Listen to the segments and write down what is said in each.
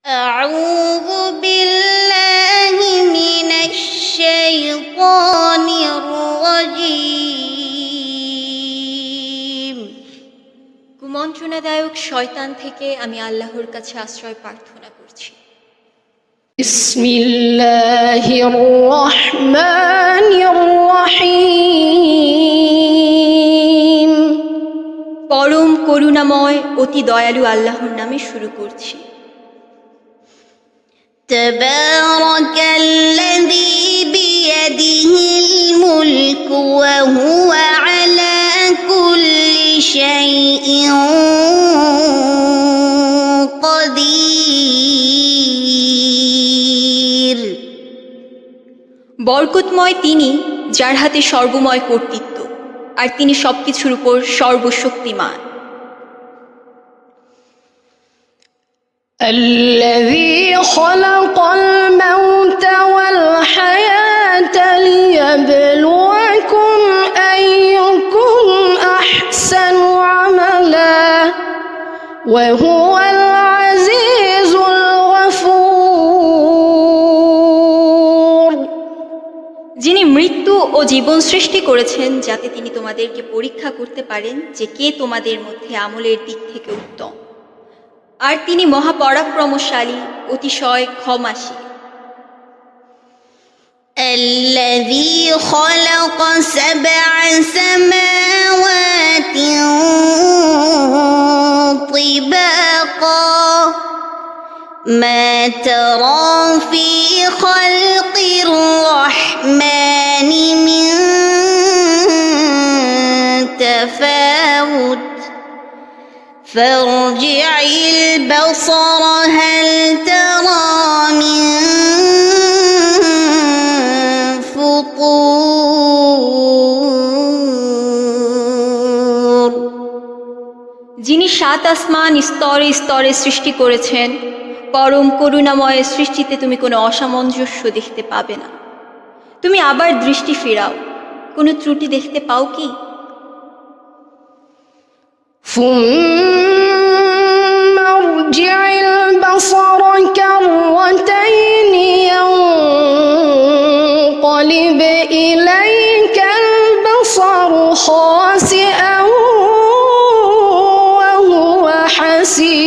أعوذ بالله من الشيطان الرجيم কুমন্ত্রণাদায়ক শয়তান থেকে আমি আল্লাহর কাছে আশ্রয় প্রার্থনা করছি। বিসমিল্লাহির রহমানির রহিম। পরম করুণাময় অতি দয়ালু আল্লাহর নামে শুরু করছি। তাবারাকাল্লাযী বিয়াদিহিল মুলকু ওয়া হুয়া আলা কুল্লি শাইইন কাদির। বরকতময় তিনি, যার হাতে সর্বময় কর্তৃত্ব, আর তিনি সবকিছুর উপর সর্বশক্তিমান। الذي خلق الموت والحياة ليبلوكم أيكم أحسن عملا وهو العزيز الغفور। যিনি মৃত্যু ও জীবন সৃষ্টি করেছেন যাতে তিনি তোমাদেরকে পরীক্ষা করতে পারেন যে কে তোমাদের মধ্যে আমলের দিক থেকে উত্তম, আর তিনি মহাপরাক্রমশালী, অতিশয় ক্ষমাশীল। الذي خلق سبع سماوات طباقا ما ترى في خلق الرحمن من تفاوت فارجع البصر هل ترى من فطور। যিনি সাত আসমান স্তরে স্তরে সৃষ্টি করেছেন, পরম করুণাময় সৃষ্টিতে তুমি কোনো অসামঞ্জস্য দেখতে পাবে না। তুমি আবার দৃষ্টি ফেরাও, কোনো ত্রুটি দেখতে পাও কি? ثم ارجع البصر كرتين ينقلب إليك البصر خاسئا وهو حسير।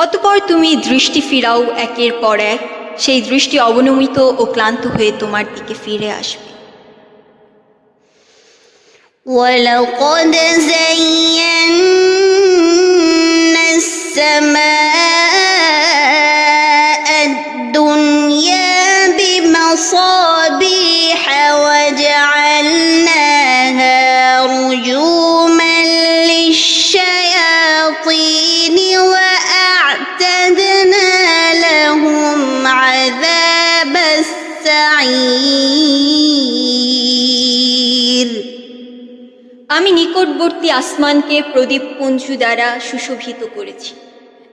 অতঃপর তুমি দৃষ্টি ফিরাও একের পর এক, সেই দৃষ্টি অবনমিত ও ক্লান্ত হয়ে তোমার দিকে ফিরে আসবে। وَلَقَدْ زَيَّنَّا السَّمَاءَ الدُّنْيَا بِمَصَابِيحَ وَجَعَلْنَاهَا رُجُومًا لِلشَّيَاطِينِ وَأَعْتَدْنَا لَهُمْ عَذَابَ السَّعِيرِ। আমি নিকটবর্তী আসমানকে প্রদীপপুঞ্জ দ্বারা সুশোভিত করেছি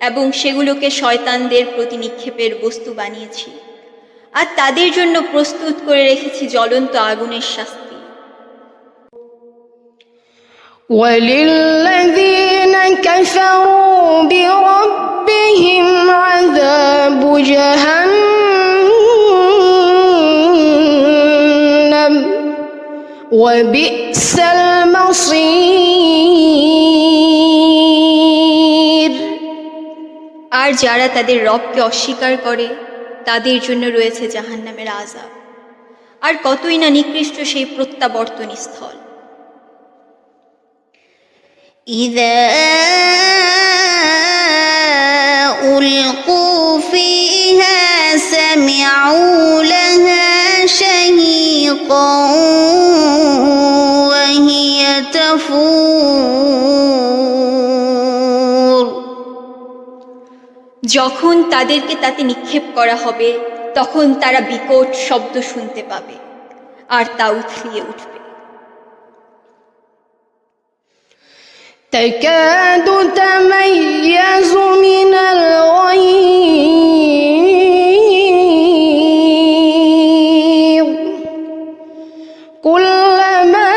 এবং সেগুলোকে শয়তানদের প্রতি নিক্ষেপের বস্তু বানিয়েছি, আর তাদের জন্য প্রস্তুত করে রেখেছি জ্বলন্ত আগুনের শাস্তি। وَلِلَّذِينَ كَفَرُوا بِرَبِّهِمْ عَذَابُ جَهَنَّمَ وَبِئْسَ الْمَصِيرُ। আর যারা তাদের রবকে অস্বীকার করে তাদের জন্য রয়েছে জাহান্নামের আযাব, আর কতই না নিকৃষ্ট সেই প্রত্যাবর্তন স্থল। إذا ألقوا فيها سمعوا لها شهيقا وهي تفور। যখন তাদেরকে তাতে নিক্ষেপ করা হবে তখন তারা বিকট শব্দ শুনতে পাবে আর তা উথলিয়ে উঠবে। تكاد تميز من الغيظ كلما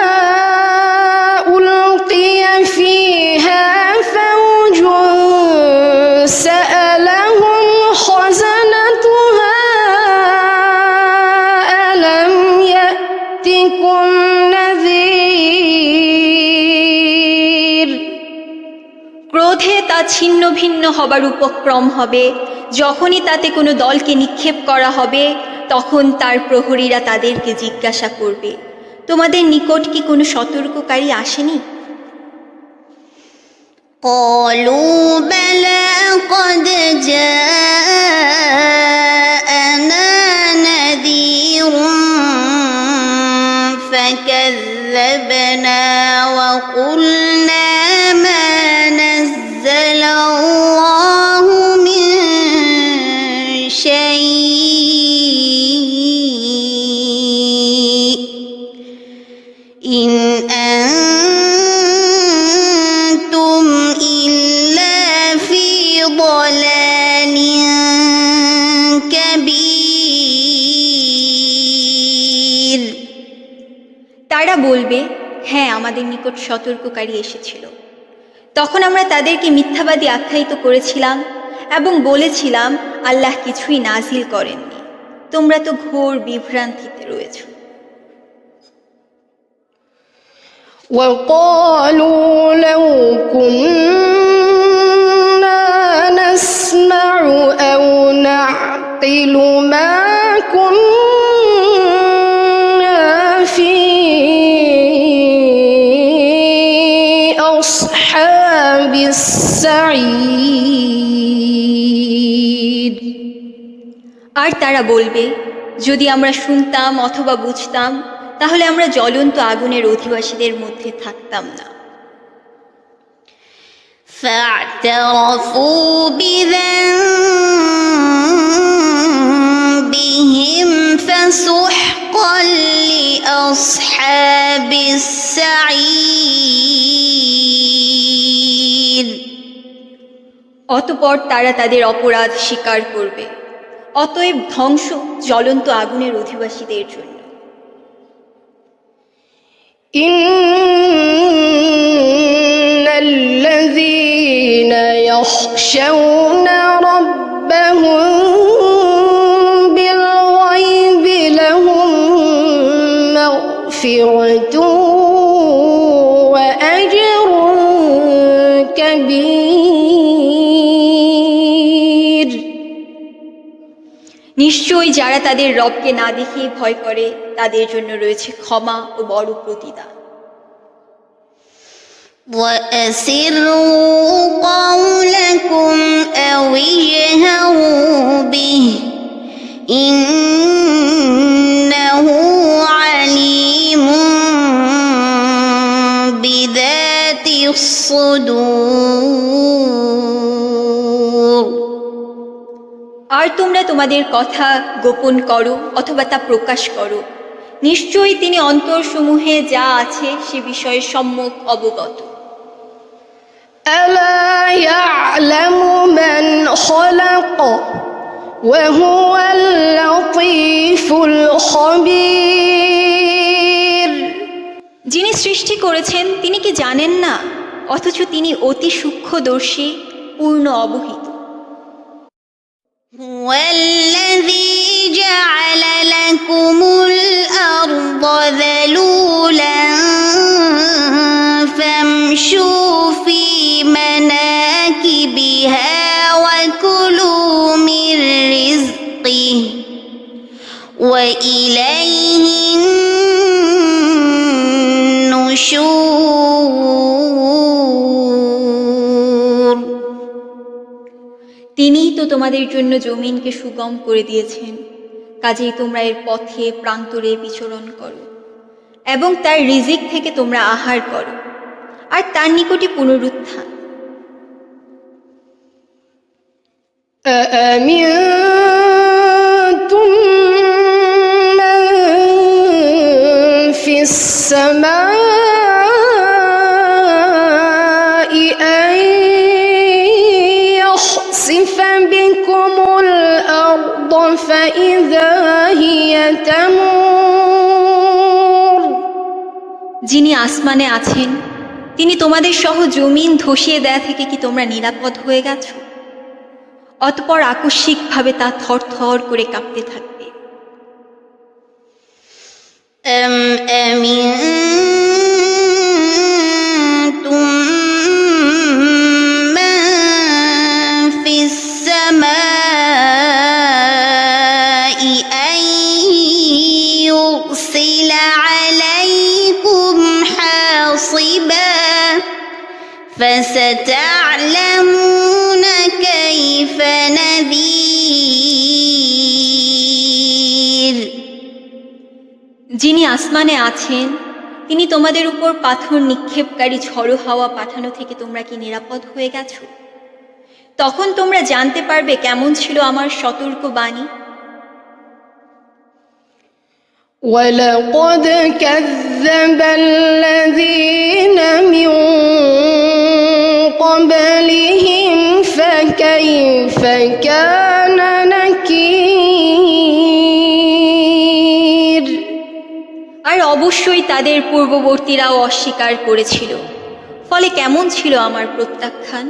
ألقي فيها فوج ক্রোধে তা ছিন্ন ভিন্ন হবার উপক্রম হবে। যখনই তাতে কোনো দলকে নিক্ষেপ করা হবে, তখন তার প্রহরীরা তাদেরকে জিজ্ঞাসা করবে, তোমাদের নিকট কি কোনো সতর্ককারী আসেনি? قالوا بلى قد جاءنا نذير فكذبنا وقلنا ما نزل الله من شيء إن أنتم إلا في ضلال كبير। তারা বলবে, হ্যাঁ, আমাদের নিকট সতর্ককারী এসেছিল। তখন আমরা তাদেরকে মিথ্যাবাদী আখ্যায়িত করেছিলাম এবং বলেছিলাম, আল্লাহ কিছুই নাজিল করেননি, তোমরা তো ঘোর বিভ্রান্তিতে রয়েছ। وقالوا لو كنا نسمع أو نعقل ما كنا في أصحاب السعير। আর তারা বলবে, যদি আমরা শুনতাম অথবা বুঝতাম, তাহলে আমরা জ্বলন্ত আগুনের অধিবাসীদের মধ্যে থাকতাম না। فاعترفوا بذنبهم فسحقا لأصحاب السعير। অতঃপর তারা তাদের অপরাধ স্বীকার করবে। অতএব ধ্বংস জ্বলন্ত আগুনের অধিবাসীদের জন্য। إن الذين يخشون ربهم بالغيب لهم مغفرة وأجر كبير। নিশ্চয়ই যারা তাদের রবকে না দেখে ভয় করে, তাদের জন্য রয়েছে ক্ষমা ও বড় প্রতিদান। وأسروا قولكم أو اجهروا به إنه عليم بذات الصدور। আর তোমরা তোমাদের কথা গোপন করো অথবা তা প্রকাশ করো, নিশ্চয়ই তিনি অন্তরসমূহে যা আছে সে বিষয়ে সম্যক অবগত। ألا يعلم من خلق وهو اللطيف الخبير। যিনি সৃষ্টি করেছেন তিনি কি জানেন না, অথচ তিনি অতি সূক্ষ্মদর্শী, পূর্ণ অবহিত। هو الذي جعل لكم الأرض ذلولا فامشوا في مناكبها وكلوا من رزقه وإليه النشور। তিনিই তো তোমাদের জন্য জমিনকে সুগম করে দিয়েছেন, কাজেই তোমরা এর পথে প্রান্তরে বিচরণ করো এবং তার রিজিক থেকে তোমরা আহার করো, আর তার নিকটই পুনরুত্থান। أأمنتم من في السماء أن يخسف بكم الأرض فإذا هي تمور। যিনি আসমানে আছেন, তিনি তোমাদের সহ জমিন ধসিয়ে দেয়া থেকে কি তোমরা নিরাপদ হয়ে গেছো? অতঃপর আকস্মিকভাবে তা থরথর করে কাঁপতে থাকবে। أمنتم من আসমানে আছেন, তিনি তোমাদের উপর পাথর নিক্ষেপকারী ঝড়ো হাওয়া পাঠানো থেকে তোমরা কি নিরাপদ হয়ে গেছো? তখন তোমরা জানতে পারবে কেমন ছিল আমার সতর্ক বাণী। ولقد كذب الذين من قبلهم فكيف كان نكير। আর অবশ্যই তাদের পূর্ববর্তীরাও অস্বীকার করেছিল, ফলে কেমন ছিল আমার প্রত্যাখ্যান।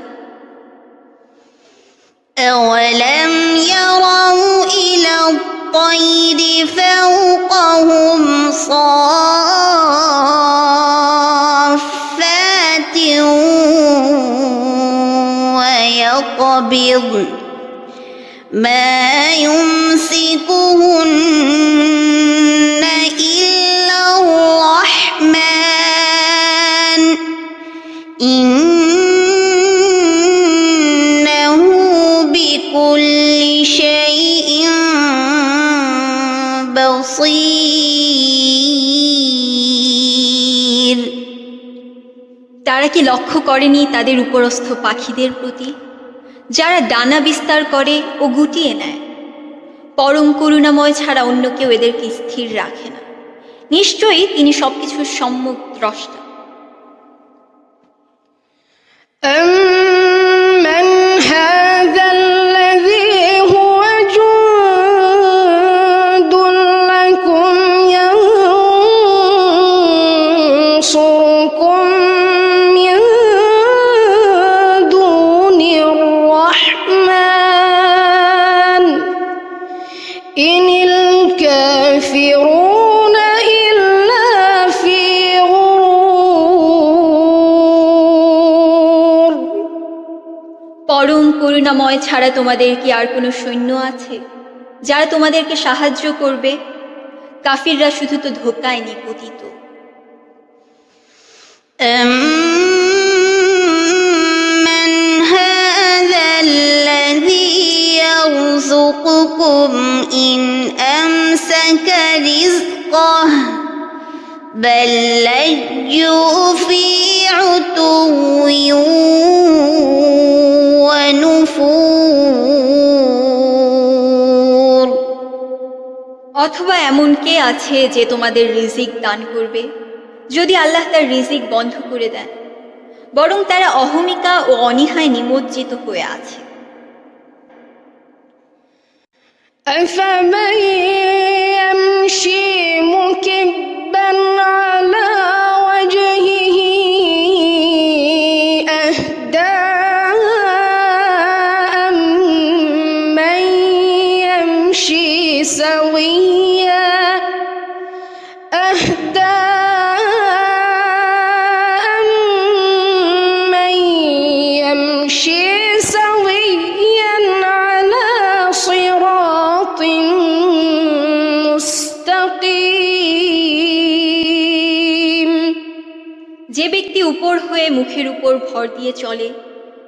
أولم يروا إلى الطير فوقهم صافات ويقبضن ما يمسكهن إلا الرحمن إنه بكل شيء بصير। তারা কি লক্ষ্য করেনি তাদের উপরস্থ পাখিদের প্রতি, যারা ডানা বিস্তার করে ও গুটিয়ে নেয়? পরম করুণাময় ছাড়া অন্য কেউ এদেরকে স্থির রাখে না। নিশ্চয়ই তিনি সবকিছুর সম্যক দ্রষ্টা। أَمَّنْ هَذَا الَّذِي هُوَ جُندٌ لَكُمْ يَنصُرُكُم مِّن دُونِ الرَّحْمَٰنِ إِنِ الْكَافِرُونَ إِلَّا فِي غُرُورٍ। পরম করুণাময় ছাড়া তোমাদের কি আর কোনো সৈন্য আছে যারা তোমাদেরকে সাহায্য করবে? কাফিররা শুধু তো ধোঁকায় নিপতিত। أَمَّنْ هَذَا الَّذِي يَرْزُقُكُمْ إِنْ أَمْسَكَ رِزْقَهُ بَل لَّجُّوا فِي عُتُوٍّ وَنُفُورٍ। অথবা এমন কে আছে যে তোমাদের রিজিক দান করবে যদি আল্লাহ তার রিজিক বন্ধ করে দেন? বরং তারা অহমিকা ও অনীহায় নিমজ্জিত হয়ে আছে। أَفَمَن يَمْشِي مُكِبًّا عَلَى وَجْهِهِ أَهْدَىٰ أَمَّن يَمْشِي سَوِيًّا عَلَى صِرَاطٍ مُّسْتَقِيمٍ। যে ব্যক্তি উপর হয়ে মুখের উপর ভর দিয়ে চলে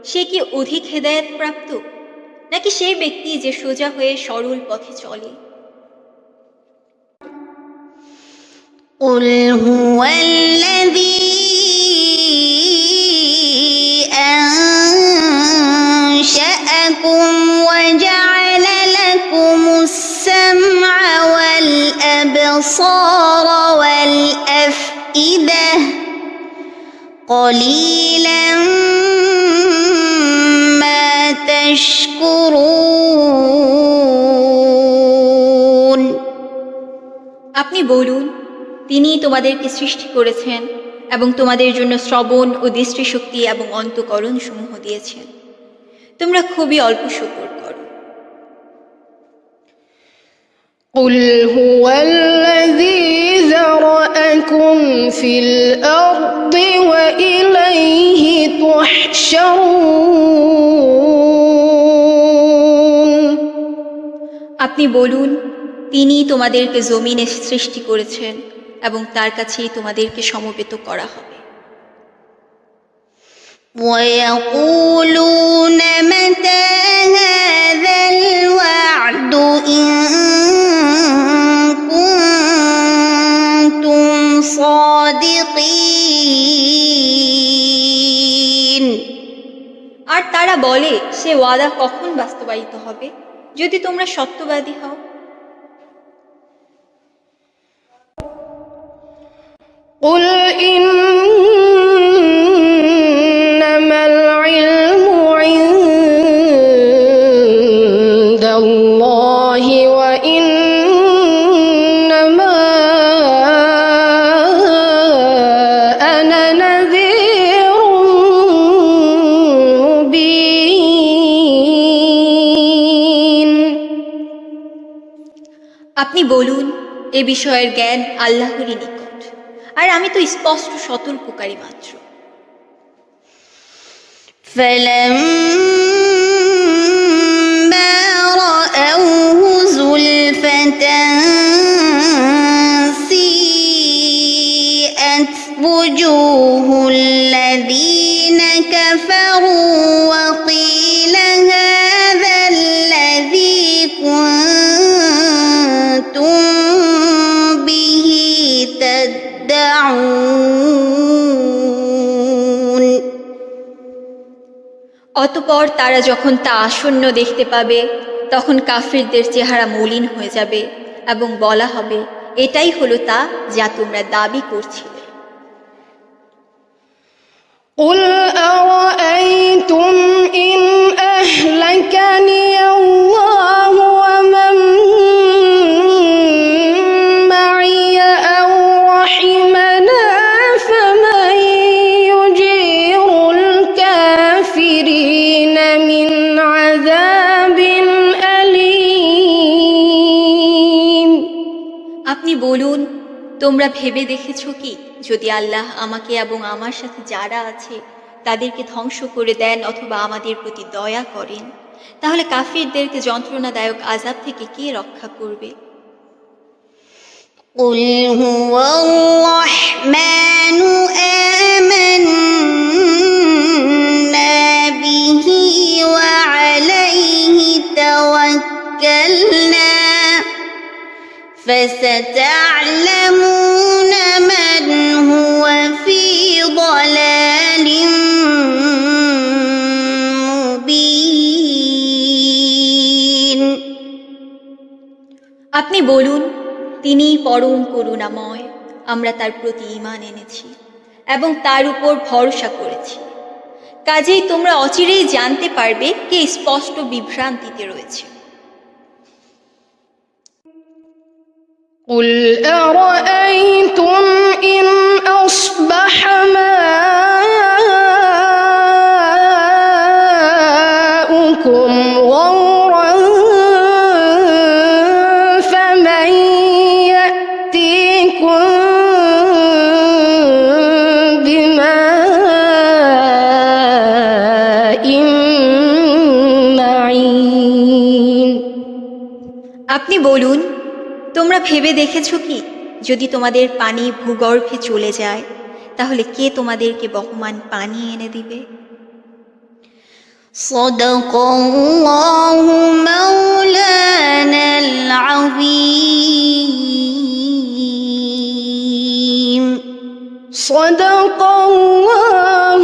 সে কি অধিক হেদায়েত প্রাপ্ত, নাকি সেই ব্যক্তি যে সোজা হয়ে সরল পথে চলে? قُلْ هُوَ الَّذِي أَنشَأَكُمْ وَجَعَلَ لَكُمُ السَّمْعَ وَالْأَبْصَارَ وَالْأَفْئِدَةَ قَلِيلًا مَا تَشْكُرُونَ। আপনি বলুন, তিনিই তোমাদেরকে সৃষ্টি করেছেন এবং তোমাদের জন্য শ্রবণ ও দৃষ্টিশক্তি এবং অন্তঃকরণ সমূহ দিয়েছেন। তোমরা খুবই অল্প শুকর করো। قُلْ هُوَ الَّذِي ذَرَأَكُمْ فِي الْأَرْضِ وَإِلَيْهِ تُحْشَرُونَ। আপনি বলুন, তিনিই তোমাদেরকে জমিনে সৃষ্টি করেছেন এবং তার কাছেই তোমাদেরকে সমবেত করা হবে। وَيَقُولُونَ مَتَى هَذَا الْوَعْدُ إِن كُنتُمْ সে ওয়াদা কখন বাস্তবায়িত হবে, যদি তোমরা সত্যবাদী হও। قل إنما العلم عند الله وإنما أنا نذير مبين। আপনি বলুন, এ বিষয়ের জ্ঞান আল্লাহরই নিকট, আর আমি তো স্পষ্ট সতর্ককারী মাত্র। فلما رأوه زلفة سيئت وجوه الذين كفروا وقيل هذا الذي كنتم به تدعون। অতঃপর তারা যখন তা আসন্ন দেখতে পাবে, তখন কাফিরদের চেহারা মলিন হয়ে যাবে এবং বলা হবে, এটাই হলো তা যা তোমরা দাবি করছিলে। قل أرأيتم إن أهلكني الله ومن معي أو رحمنا فمن يجير الكافرين من عذاب أليم। আপনি বলুন, তোমরা ভেবে দেখেছ কি, যদি আল্লাহ আমাকে এবং আমার সাথে যারা আছে তাদেরকে ধ্বংস করে দেন অথবা আমাদের প্রতি দয়া করেন, তাহলে কাফিরদেরকে যন্ত্রণাদায়ক আযাব থেকে কে রক্ষা করবে? قل هو الرحمن آمنا به وعليه توكلنا فستعلمون من هو في ضلال مبين। আপনি বলুন, তিনিই পরম করুণাময়, আমরা তার প্রতি ঈমান এনেছি এবং তার উপর ভরসা করেছি। কাজেই তোমরা অচিরেই জানতে পারবে কে স্পষ্ট বিভ্রান্তিতে রয়েছে। قل أرأيتم إن أصبح ماؤكم غورا فمن يأتيكم بماء معين। আপনি বলুন, তোমরা ভেবে দেখেছো কি, যদি তোমাদের পানি ভূগর্ভে চলে যায়, তাহলে কে তোমাদেরকে বহমান পানি এনে দিবে? صدق الله مولانا العظيم। صدق الله